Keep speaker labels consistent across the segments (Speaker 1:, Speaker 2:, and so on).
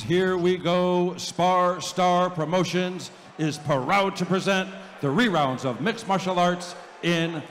Speaker 1: here we go. SparStar Promotions is proud to present the re-rounds of mixed martial arts in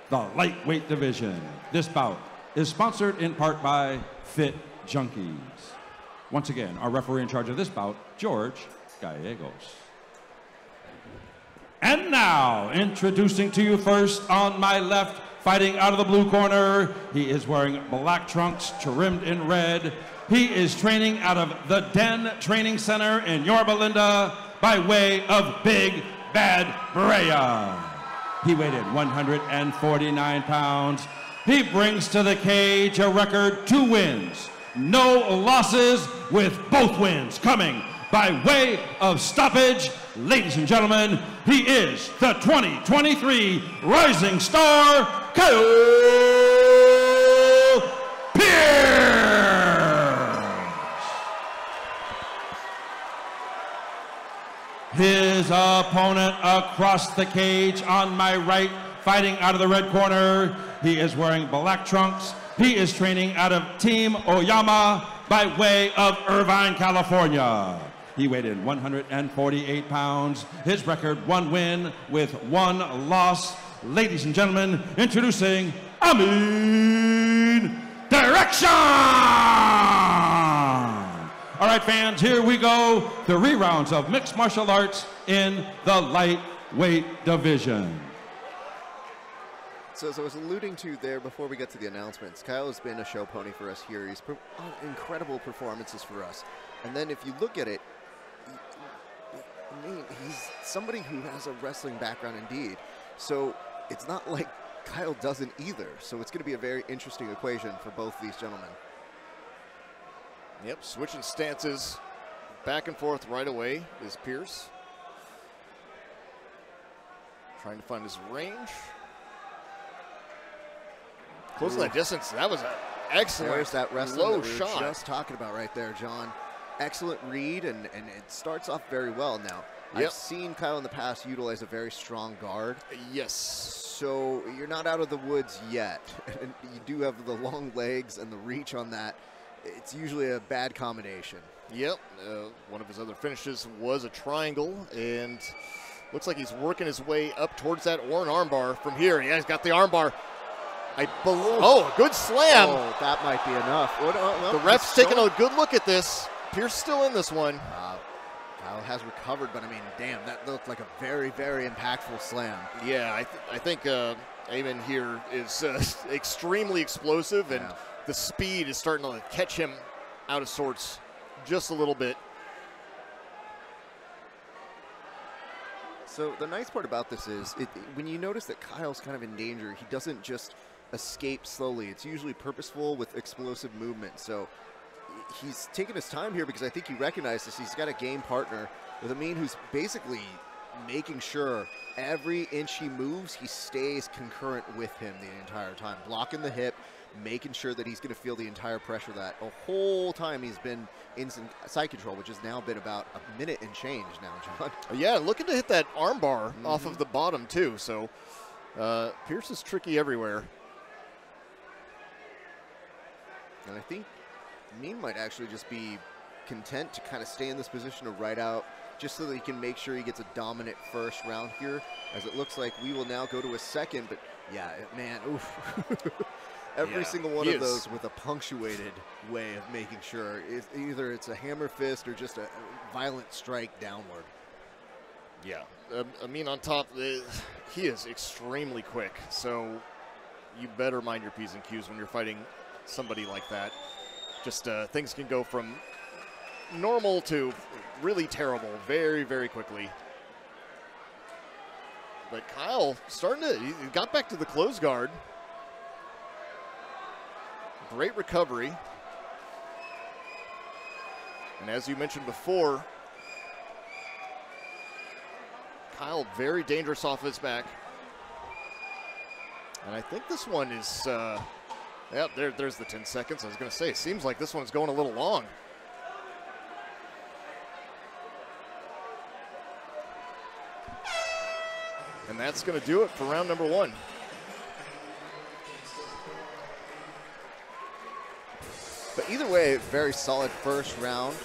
Speaker 1: the lightweight division. This bout is sponsored in part by Fit Junkies. Once again, our referee in charge of this bout, George Gallegos. And now, introducing to you first on my left, fighting out of the blue corner, he is wearing black trunks trimmed in red. He is training out of the Den Training Center in Yorba Linda by way of Big Bad Brea. He weighed in 149 pounds. He brings to the cage a record 2 wins, no losses, with both wins coming by way of stoppage. Ladies and gentlemen, he is the 2023 Rising Star, Kyle Pearce. His opponent across the cage on my right, fighting out of the red corner, he is wearing black trunks. He is training out of Team Oyama by way of Irvine, California. He weighed in 148 pounds. His record 1 win with 1 loss. Ladies and gentlemen, introducing Amin Derakhshan. All right, fans, here we go. The re-rounds of mixed martial arts in the lightweight division.
Speaker 2: So as I was alluding to there before we get to the announcements, Kyle has been a show pony for us here. He's put on incredible performances for us. And then if you look at it, I mean, he's somebody who has a wrestling background indeed. So it's not like Kyle doesn't either. So it's going to be a very interesting equation for both these gentlemen.
Speaker 3: Yep, switching stances back and forth right away is Pearce. Trying to find his range. Closing that distance, that was an excellent
Speaker 2: There's that wrestling
Speaker 3: low
Speaker 2: that we
Speaker 3: shot.
Speaker 2: were just talking about right there, John. Excellent read, and it starts off very well now.
Speaker 3: Yep.
Speaker 2: I've seen Kyle in the past utilize a very strong guard.
Speaker 3: Yes.
Speaker 2: So you're not out of the woods yet. And you do have the long legs and the reach on that. It's usually a bad combination.
Speaker 3: Yep. One of his other finishes was a triangle, and looks like he's working his way up towards that Warren armbar from here. Yeah, he's got the armbar. Oh, good slam.
Speaker 2: Oh, that might be enough. Well,
Speaker 3: the ref's taking a good look at this. Pearce still in this one.
Speaker 2: Kyle has recovered, but I mean, damn, that looked like a very, very impactful slam.
Speaker 3: Yeah, I think Amin here is extremely explosive, and the speed is starting to catch him out of sorts just a little bit.
Speaker 2: So the nice part about this is when you notice that Kyle's kind of in danger, he doesn't just escape slowly. It's usually purposeful with explosive movement. So he's taking his time here because I think he recognizes he's got a game partner with Amin who's basically making sure every inch he moves, he stays concurrent with him the entire time, blocking the hip, making sure that he's going to feel the entire pressure that the whole time he's been in side control, which has now been about a minute and change now, John.
Speaker 3: Yeah, looking to hit that armbar off of the bottom too. So Pearce is tricky everywhere.
Speaker 2: And I think Amin might actually just be content to kind of stay in this position of right out, just so that he can make sure he gets a dominant first round here, as it looks like we will now go to a second. But yeah, man, oof. Every single one of those with a punctuated way of making sure either it's a hammer fist or just a violent strike downward.
Speaker 3: Yeah, Amin on top, he is extremely quick, so you better mind your P's and Q's when you're fighting somebody like that. Just things can go from normal to really terrible very, very quickly. But Kyle he got back to the close guard. Great recovery. And as you mentioned before, Kyle very dangerous off his back. And I think this one is, yeah, there's the 10 seconds. I was going to say, it seems like this one's going a little long. And that's going to do it for round number 1.
Speaker 2: But either way, very solid first round.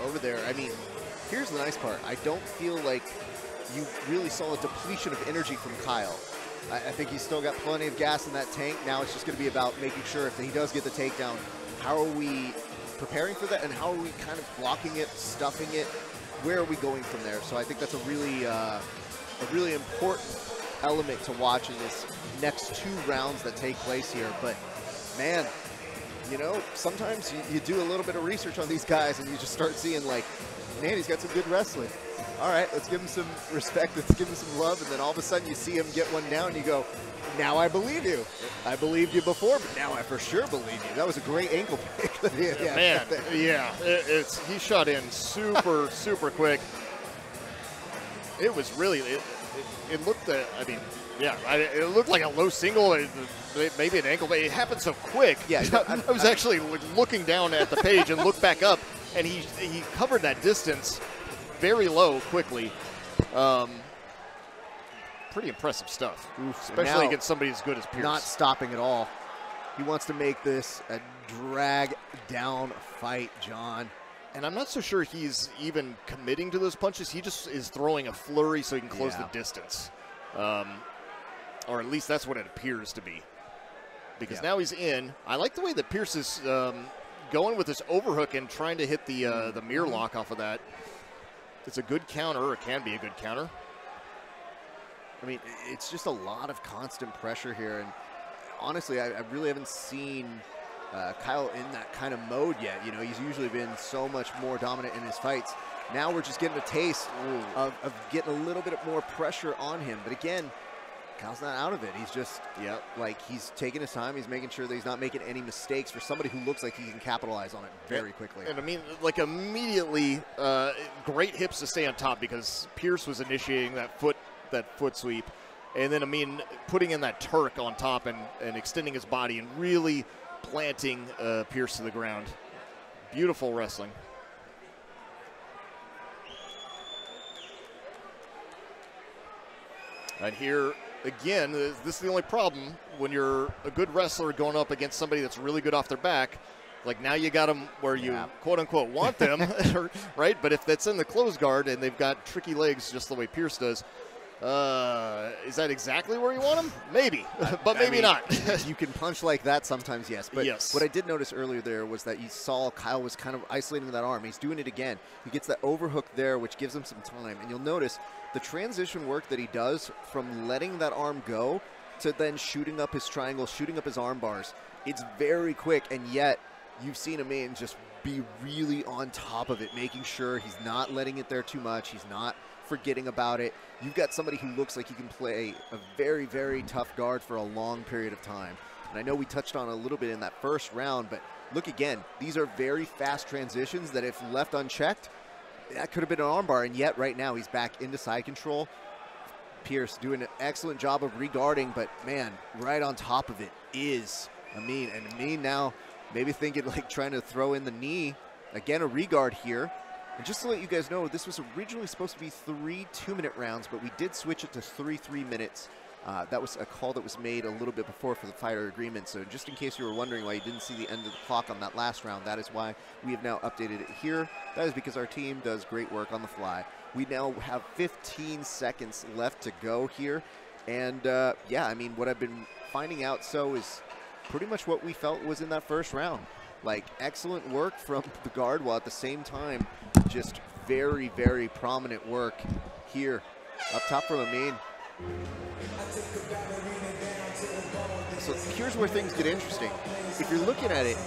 Speaker 2: over there. I mean, here's the nice part. I don't feel like you really saw a depletion of energy from Kyle. I think he's still got plenty of gas in that tank. Now it's just going to be about making sure if he does get the takedown, how are we preparing for that, and how are we kind of blocking it, stuffing it? Where are we going from there? So I think that's a really important element to watch in this next 2 rounds that take place here. But man, you know, sometimes you do a little bit of research on these guys and you just start seeing like, man, he's got some good wrestling. All right, let's give him some respect, let's give him some love, and then all of a sudden you see him get one down and you go, now I believe you. I believed you before, but now I for sure believe you. That was a great ankle pick.
Speaker 3: He shot in super, super quick. It was really, it looked, it looked like a low single, maybe an ankle, but it happened so quick.
Speaker 2: Yeah,
Speaker 3: I was actually looking down at the page and looked back up, and he covered that distance very low quickly. Pretty impressive stuff, especially against somebody as good as Pearce.
Speaker 2: Not stopping at all. He wants to make this a drag-down fight, John.
Speaker 3: And I'm not so sure he's even committing to those punches. He just is throwing a flurry so he can close the distance. Or at least that's what it appears to be. Because now he's in. I like the way that Pearce is going with this overhook and trying to hit the mirror lock off of that. It's a good counter, or it can be a good counter.
Speaker 2: I mean, it's just a lot of constant pressure here. And honestly, I really haven't seen Kyle in that kind of mode yet. You know, he's usually been so much more dominant in his fights. Now we're just getting a taste of getting a little bit more pressure on him. But again, Kyle's not out of it. He's just, like, he's taking his time. He's making sure that he's not making any mistakes for somebody who looks like he can capitalize on it very quickly.
Speaker 3: And I mean, like, immediately, great hips to stay on top, because Pearce was initiating that foot sweep. And then, I mean, putting in that Turk on top and extending his body and really planting Pearce to the ground. Beautiful wrestling. And here, again, this is the only problem when you're a good wrestler going up against somebody that's really good off their back. Like, now you got them where you, quote-unquote, want them, right? But if that's in the close guard and they've got tricky legs just the way Pearce does, is that exactly where you want them? Maybe, but maybe not.
Speaker 2: You can punch like that sometimes, yes. But what I did notice earlier there was that you saw Kyle was kind of isolating that arm. He's doing it again. He gets that overhook there, which gives him some time. And you'll notice the transition work that he does from letting that arm go to then shooting up his triangle, shooting up his arm bars. It's very quick, and yet you've seen Amin just be really on top of it, making sure he's not letting it there too much. He's not forgetting about it. You've got somebody who looks like he can play a very, very tough guard for a long period of time. And I know we touched on a little bit in that first round, but look again, these are very fast transitions that if left unchecked, that could have been an armbar, and yet right now he's back into side control. Pearce doing an excellent job of regarding, but man, right on top of it is Amin. And Amin now maybe thinking like trying to throw in the knee. Again, a regard here. And just to let you guys know, this was originally supposed to be 3 2-minute rounds, but we did switch it to 3 minutes. That was a call that was made a little bit before for the fighter agreement. So just in case you were wondering why you didn't see the end of the clock on that last round, that is why we have now updated it here. That is because our team does great work on the fly. We now have 15 seconds left to go here. And yeah, I mean, what I've been finding out is pretty much what we felt was in that first round. Like, excellent work from the guard, while at the same time, just very, very prominent work here up top from Amin. So here's where things get interesting. If you're looking at it,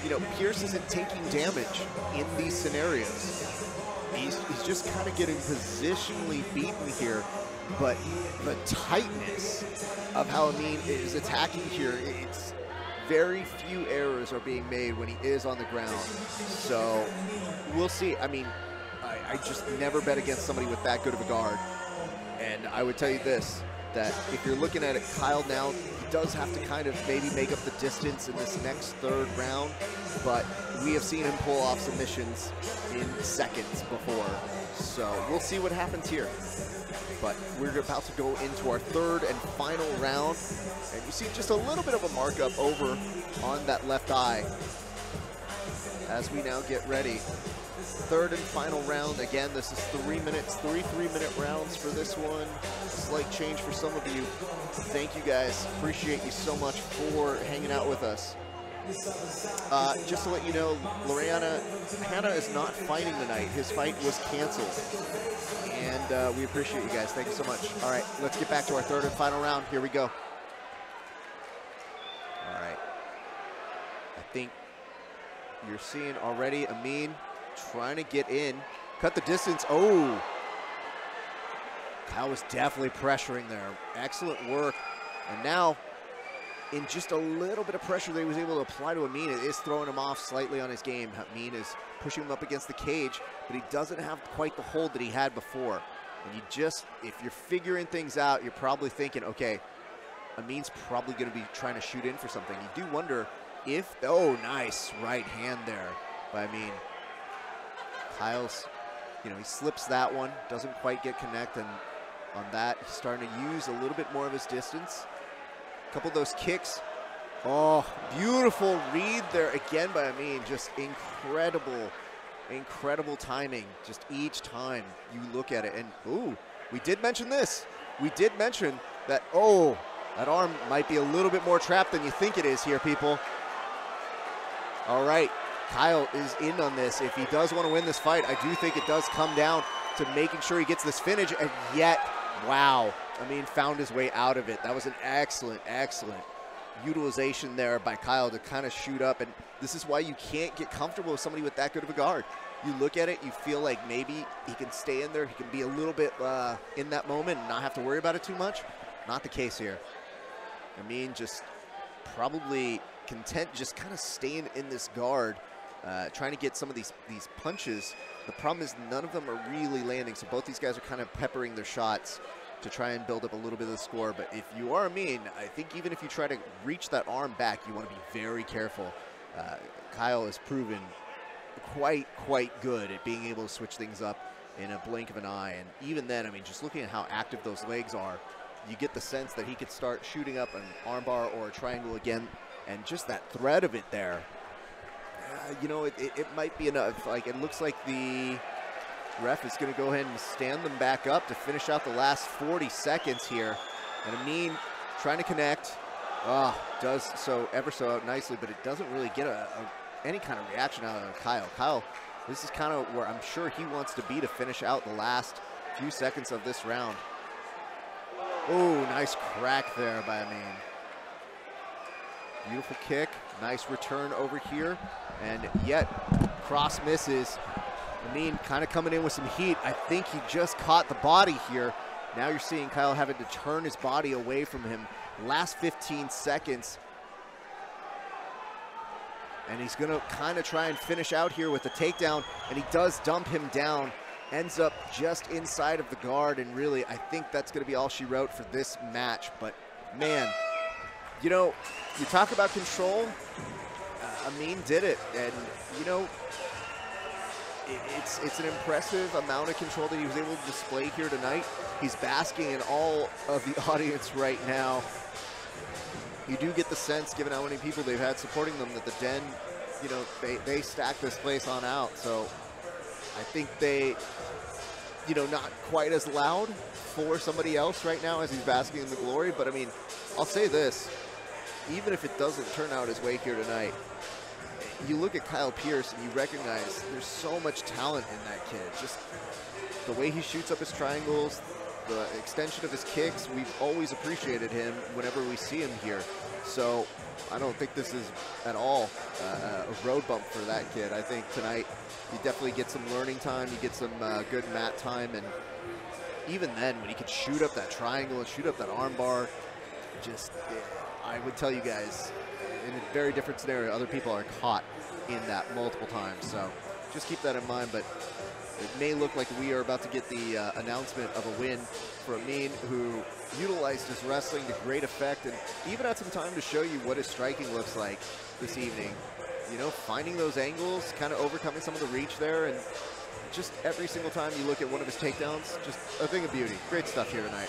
Speaker 2: you know, Pearce isn't taking damage in these scenarios. He's just kind of getting positionally beaten here, but the tightness of how Amin is attacking here, it's very few errors are being made when he is on the ground. So we'll see. I mean, I just never bet against somebody with that good of a guard. And I would tell you this, that if you're looking at it, Kyle now, he does have to kind of maybe make up the distance in this next third round, but we have seen him pull off submissions in seconds before. So we'll see what happens here. But we're about to go into our third and final round. And you see just a little bit of a markup over on that left eye as we now get ready third and final round. Again, this is 3 minutes, three 3-minute rounds for this one. Slight change for some of you. Thank you guys. Appreciate you so much for hanging out with us. Just to let you know, Hannah is not fighting tonight. His fight was canceled. And we appreciate you guys. Thank you so much. All right, let's get back to our third and final round. Here we go. All right. I think you're seeing already Amin trying to get in. Cut the distance. Oh. Kyle was definitely pressuring there. Excellent work. And now, in just a little bit of pressure that he was able to apply to Amin, it is throwing him off slightly on his game. Amin is pushing him up against the cage, but he doesn't have quite the hold that he had before. And you just, if you're figuring things out, you're probably thinking, okay, Amin's probably going to be trying to shoot in for something. You do wonder if, oh, nice right hand there by Amin. Kyle's, he slips that one, doesn't quite get connect, and on that, he's starting to use a little bit more of his distance. A couple of those kicks. Oh, beautiful read there again by Amin. Just incredible, incredible timing. Just each time you look at it. And, ooh, we did mention this. We did mention that, oh, that arm might be a little bit more trapped than you think it is here, people. All right, Kyle is in on this. If he does want to win this fight, I do think it does come down to making sure he gets this finish, and yet, wow, Amin found his way out of it. That was an excellent, excellent utilization there by Kyle to kind of shoot up, and this is why you can't get comfortable with somebody with that good of a guard. You look at it, you feel like maybe he can stay in there, he can be a little bit in that moment and not have to worry about it too much. Not the case here. Amin just probably content just kind of staying in this guard, trying to get some of these punches. The problem is none of them are really landing, so both these guys are kind of peppering their shots to try and build up a little bit of the score. But if you are Amin, I think even if you try to reach that arm back, you want to be very careful. Kyle has proven quite good at being able to switch things up in a blink of an eye. And even then, I mean, just looking at how active those legs are, you get the sense that he could start shooting up an armbar or a triangle again, and just that threat of it there. It might be enough. Like, it looks like the ref is going to go ahead and stand them back up to finish out the last 40 seconds here. And Amin trying to connect. Does so ever so nicely, but it doesn't really get any kind of reaction out of Kyle. Kyle, this is kind of where I'm sure he wants to be to finish out the last few seconds of this round. Oh, nice crack there by Amin. Beautiful kick, nice return over here, and yet cross misses. Amin kind of coming in with some heat. I think he just caught the body here. Now you're seeing Kyle having to turn his body away from him. Last 15 seconds. And he's gonna kind of try and finish out here with a takedown, and he does dump him down. Ends up just inside of the guard, and really, I think that's gonna be all she wrote for this match. But man, you talk about control, Amin did it, and it's an impressive amount of control that he was able to display here tonight. He's basking in all of the audience right now. You do get the sense, given how many people they've had supporting them, that the Den, they stack this place on out. So I think they, not quite as loud for somebody else right now as he's basking in the glory. But I mean, I'll say this, even if it doesn't turn out his way here tonight, you look at Kyle Pearce and you recognize there's so much talent in that kid. Just the way he shoots up his triangles, the extension of his kicks, we've always appreciated him whenever we see him here. So I don't think this is at all a road bump for that kid. I think tonight you definitely get some learning time, you get some good mat time, and even then when he could shoot up that triangle and shoot up that arm bar, just, I would tell you guys, in a very different scenario, other people are caught in that multiple times. So just keep that in mind. But it may look like we are about to get the announcement of a win for Amin, who utilized his wrestling to great effect and even had some time to show you what his striking looks like this evening. Finding those angles, kind of overcoming some of the reach there, and just every single time you look at one of his takedowns, just a thing of beauty. Great stuff here tonight.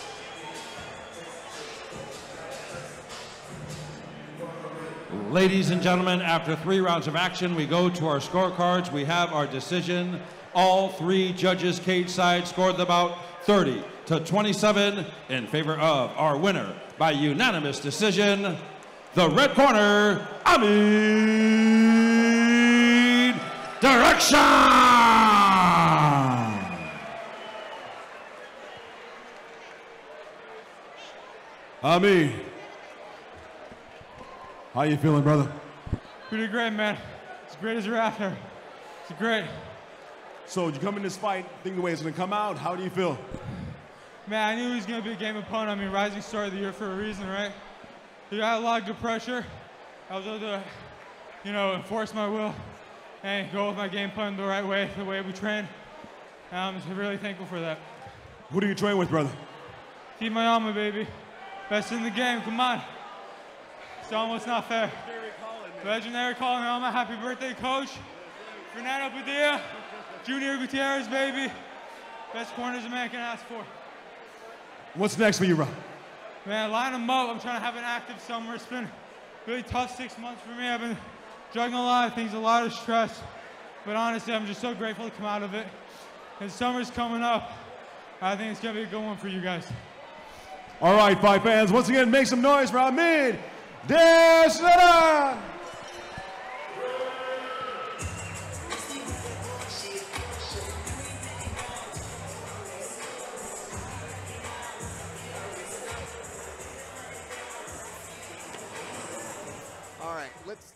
Speaker 1: Ladies and gentlemen, after 3 rounds of action, we go to our scorecards. We have our decision. All 3 judges cage side scored the bout 30-27 in favor of our winner by unanimous decision, the red corner, Amin Derakhshan.
Speaker 4: Amin, how you feeling, brother?
Speaker 5: Pretty great, man. As great as you're after. It's great.
Speaker 4: So, did you come in this fight thinking the way it's going to come out? How do you feel?
Speaker 5: Man, I knew he was going to be a game opponent. I mean, rising star of the year for a reason, right? He got a lot of good pressure. I was able to, enforce my will and go with my game plan the right way, the way we train. I'm just really thankful for that.
Speaker 4: Who do you train with, brother?
Speaker 5: Keep my armor, baby. Best in the game, come on. It's almost not fair. Legendary calling Omar, happy birthday, coach. Fernando Padilla, Junior Gutierrez, baby. Best corners a man can ask for.
Speaker 4: What's next for you, bro?
Speaker 5: Man, line them up. I'm trying to have an active summer. It's been really tough 6 months for me. I've been juggling a lot of things, a lot of stress. But honestly, I'm just so grateful to come out of it. And summer's coming up. I think it's going to be a good one for you guys.
Speaker 4: All right, fight fans, once again, make some noise for Amin Derakhshan.
Speaker 2: All right, let's